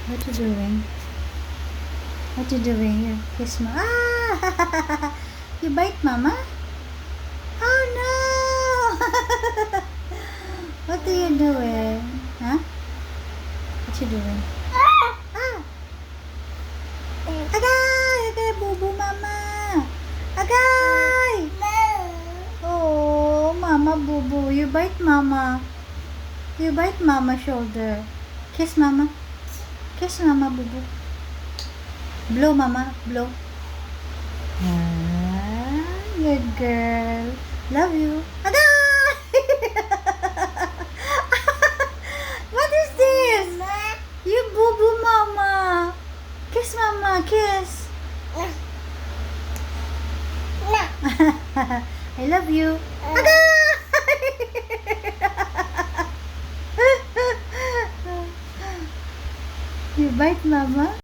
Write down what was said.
What you doing? What you doing? Here, kiss ma. Ah! You bite mama? Oh no! What are you doing? Huh? What you doing? Ah! Agay! Agay, bubu mama! Agay! Oh, mama bubu. You bite mama. You bite mama shoulder. Kiss mama. Kiss mama bubu. Blow mama. Blow. Ah, good girl. Love you. Agay! What is this? You bubu mama. Kiss mama. Kiss. I love you. Agay! You bite mama?